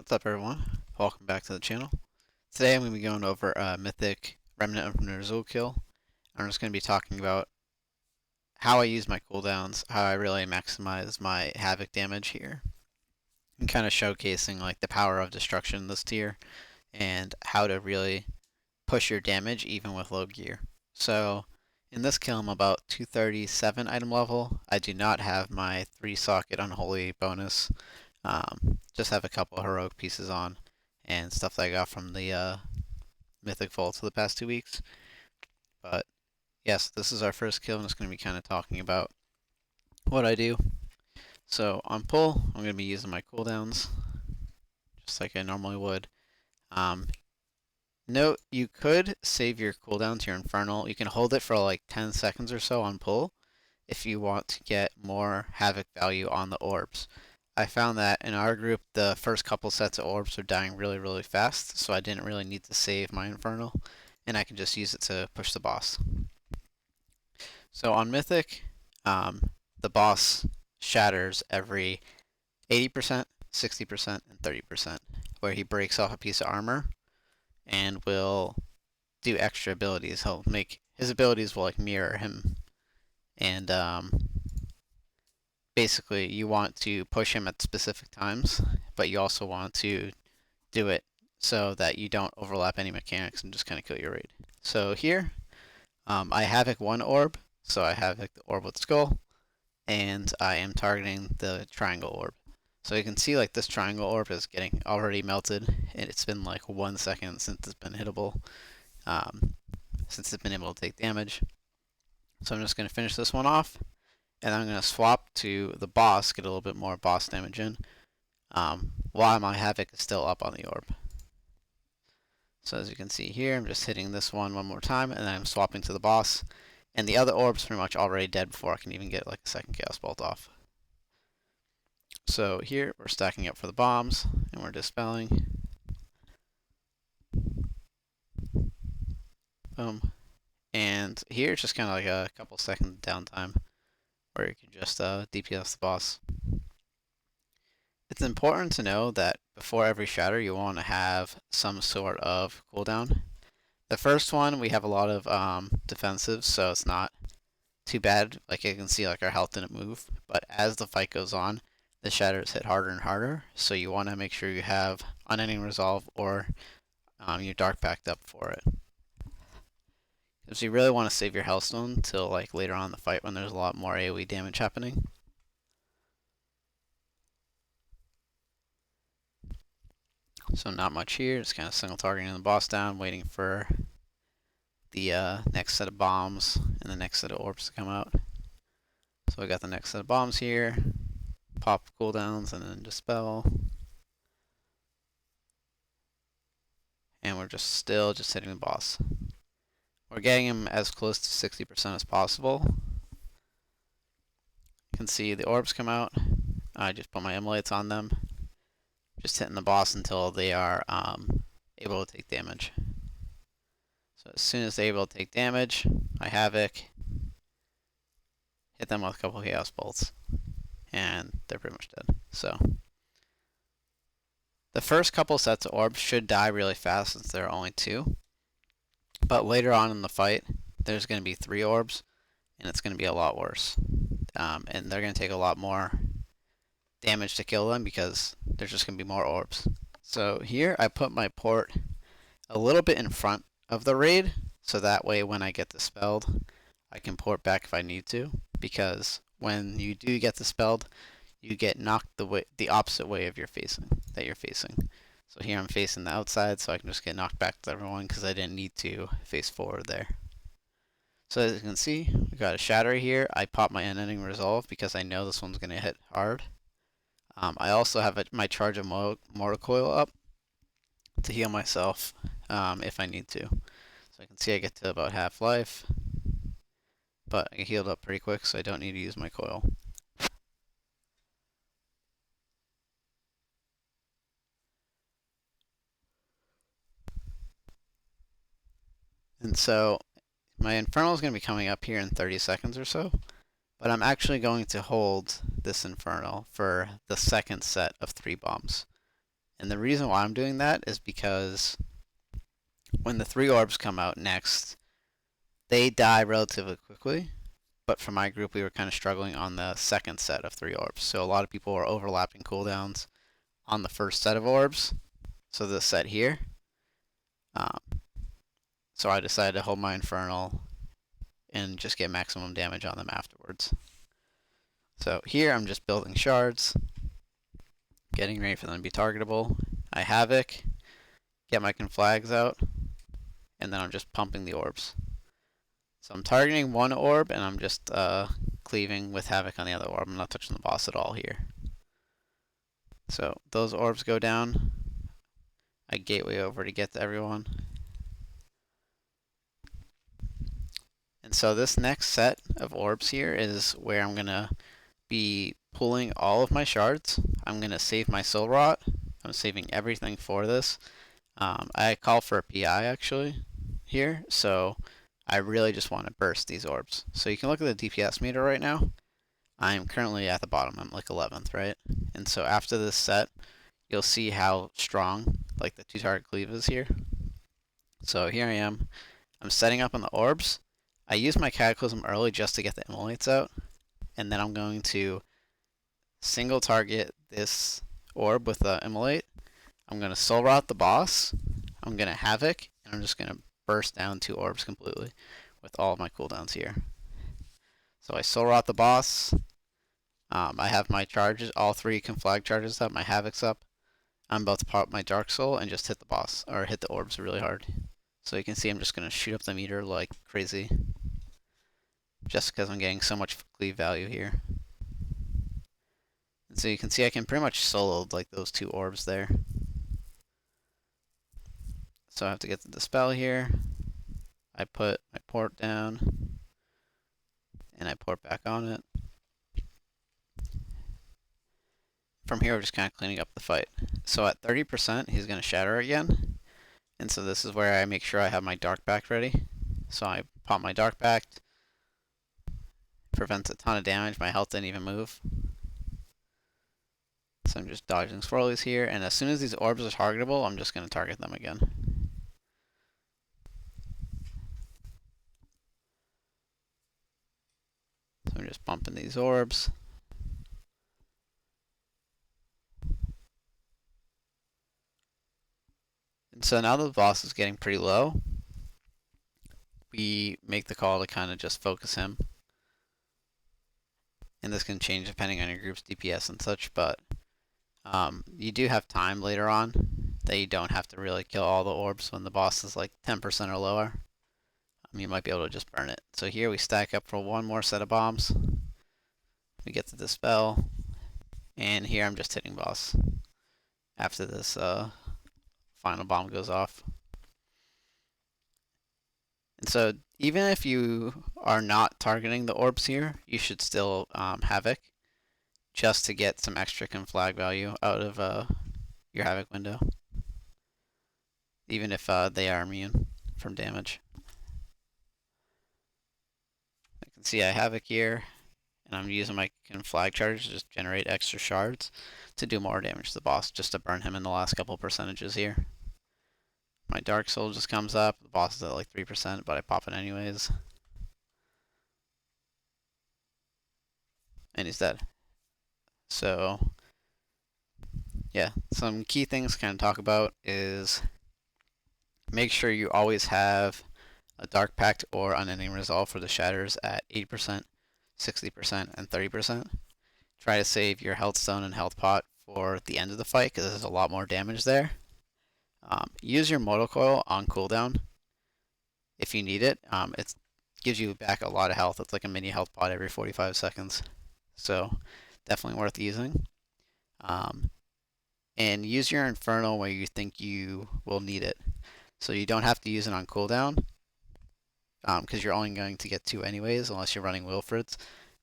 What's up, everyone? Welcome back to the channel. Today I'm going to be going over a Mythic Remnant of Nerzhul kill. I'm just going to be talking about how I use my cooldowns, how I really maximize my havoc damage here, and kind of showcasing like the power of destruction in this tier, and how to really push your damage even with low gear. So in this kill I'm about 237 item level. I do not have my 3 socket unholy bonus. Just have a couple of heroic pieces on and stuff that I got from the Mythic Vaults of the past 2 weeks. But yes, this is our first kill, and it's going to be kind of talking about what I do. So on pull, I'm going to be using my cooldowns, just like I normally would. Note, you could save your cooldown to your Infernal. You can hold it for like 10 seconds or so on pull if you want to get more havoc value on the orbs. I found that in our group, the first couple sets of orbs are dying really fast, so I didn't really need to save my Infernal, and I can just use it to push the boss. So on Mythic, the boss shatters every 80%, 60%, and 30%, where he breaks off a piece of armor and will do extra abilities. His abilities will like mirror him, and basically you want to push him at specific times, but you also want to do it so that you don't overlap any mechanics and just kind of kill your raid. So here, I havoc one orb, so I havoc the orb with skull, and I am targeting the triangle orb. So you can see like this triangle orb is getting already melted, and it's been like 1 second since it's been hittable, since it's been able to take damage. So I'm just going to finish this one off, and I'm going to swap to the boss, get a little bit more boss damage in, while my havoc is still up on the orb. So as you can see here, I'm just hitting this one more time, and then I'm swapping to the boss, and the other orb's pretty much already dead before I can even get like a second chaos bolt off. So here, we're stacking up for the bombs, and we're dispelling. Boom. And here, it's just kind of like a couple seconds downtime, where you can just DPS the boss. It's important to know that before every shatter, you want to have some sort of cooldown. The first one, we have a lot of defensives, so it's not too bad. Like you can see, like our health didn't move. But as the fight goes on, the shatters hit harder and harder. So you want to make sure you have unending resolve or your dark backed up for it. Because you really want to save your healthstone till like later on in the fight when there's a lot more AoE damage happening. So not much here, just kind of single targeting the boss down, waiting for the next set of bombs and the next set of orbs to come out. So I got the next set of bombs here, pop cooldowns and then dispel. And we're just still hitting the boss. We're getting him as close to 60% as possible. You can see the orbs come out. I just put my emulates on them. Just hitting the boss until they are able to take damage. So as soon as they're able to take damage, I havoc, hit them with a couple of chaos bolts, and they're pretty much dead. So the first couple sets of orbs should die really fast since there are only 2. But later on in the fight, there's going to be 3 orbs, and it's going to be a lot worse. And they're going to take a lot more damage to kill them because there's just going to be more orbs. So here I put my port a little bit in front of the raid, so that way when I get dispelled, I can port back if I need to, because when you do get dispelled, you get knocked the opposite way of that you're facing. So here I'm facing the outside, so I can just get knocked back to everyone because I didn't need to face forward there. So as you can see, we got a shatter here. I pop my unending resolve because I know this one's going to hit hard. I also have my charge of mortal coil up to heal myself if I need to. So I can see I get to about half life, but I healed up pretty quick, so I don't need to use my coil. And so my Infernal is going to be coming up here in 30 seconds or so, but I'm actually going to hold this Infernal for the second set of 3 bombs. And the reason why I'm doing that is because when the 3 orbs come out next, they die relatively quickly. But for my group, we were kind of struggling on the second set of 3 orbs. So a lot of people were overlapping cooldowns on the first set of orbs. So this set here. So I decided to hold my Infernal and just get maximum damage on them afterwards. So here I'm just building shards, getting ready for them to be targetable. I havoc, get my conflags out, and then I'm just pumping the orbs. So I'm targeting one orb and I'm just cleaving with havoc on the other orb. I'm not touching the boss at all here. So those orbs go down. I gateway over to get to everyone. And so this next set of orbs here is where I'm going to be pulling all of my shards. I'm going to save my soul rot. I'm saving everything for this. I call for a PI actually here, so I really just want to burst these orbs. So you can look at the DPS meter right now. I'm currently at the bottom. I'm like 11th, right? And so after this set, you'll see how strong like the 2-target cleave is here. So here I am. I'm setting up on the orbs. I use my Cataclysm early just to get the immolates out, and then I'm going to single target this orb with the immolate. I'm going to soul rot the boss. I'm going to havoc, and I'm just going to burst down 2 orbs completely with all of my cooldowns here. So I soul rot the boss. I have my charges, all 3 conflag charges up, my havoc's up. I'm about to pop my dark soul and just hit the boss, or hit the orbs really hard. So you can see I'm just going to shoot up the meter like crazy, just because I'm getting so much cleave value here. And so you can see I can pretty much solo like those 2 orbs there. So I have to get the dispel here. I put my port down, and I port back on it. From here, we're just kind of cleaning up the fight. So at 30%, he's going to shatter again. And so this is where I make sure I have my Dark Pact ready. So I pop my Dark Pact. Prevents a ton of damage. My health didn't even move. So I'm just dodging swirlies here. And as soon as these orbs are targetable, I'm just going to target them again. So I'm just bumping these orbs. And so now the boss is getting pretty low. We make the call to kind of just focus him. And this can change depending on your group's DPS and such, but you do have time later on that you don't have to really kill all the orbs when the boss is like 10% or lower. You might be able to just burn it. So here we stack up for one more set of bombs. We get the dispel, and here I'm just hitting boss after this final bomb goes off. And so even if you are not targeting the orbs here, you should still havoc, just to get some extra conflag value out of your havoc window, even if they are immune from damage. I can see I havoc here, and I'm using my conflag charge to just generate extra shards to do more damage to the boss, just to burn him in the last couple percentages here. My dark soul just comes up. The boss is at like 3%, but I pop it anyways. And he's dead. So yeah, some key things to kind of talk about is make sure you always have a Dark Pact or Unending Resolve for the shatters at 80%, 60%, and 30%. Try to save your health stone and health pot for the end of the fight because there's a lot more damage there. Use your Mortal Coil on cooldown if you need it. It gives you back a lot of health. It's like a mini health pot every 45 seconds. So definitely worth using. And use your Infernal where you think you will need it. So you don't have to use it on cooldown, because you're only going to get 2 anyways, unless you're running Wilfred's.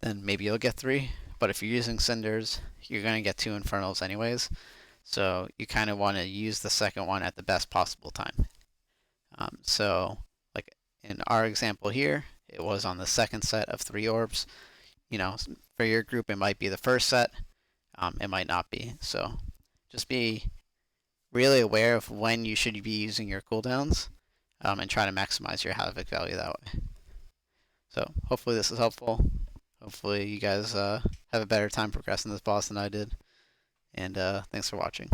Then maybe you'll get 3. But if you're using Cinders, you're going to get 2 Infernals anyways. So you kind of want to use the second one at the best possible time. So like in our example here, it was on the second set of 3 orbs. You know, for your group, it might be the first set. It might not be. So just be really aware of when you should be using your cooldowns, and try to maximize your havoc value that way. So hopefully this is helpful. Hopefully you guys have a better time progressing this boss than I did. And thanks for watching.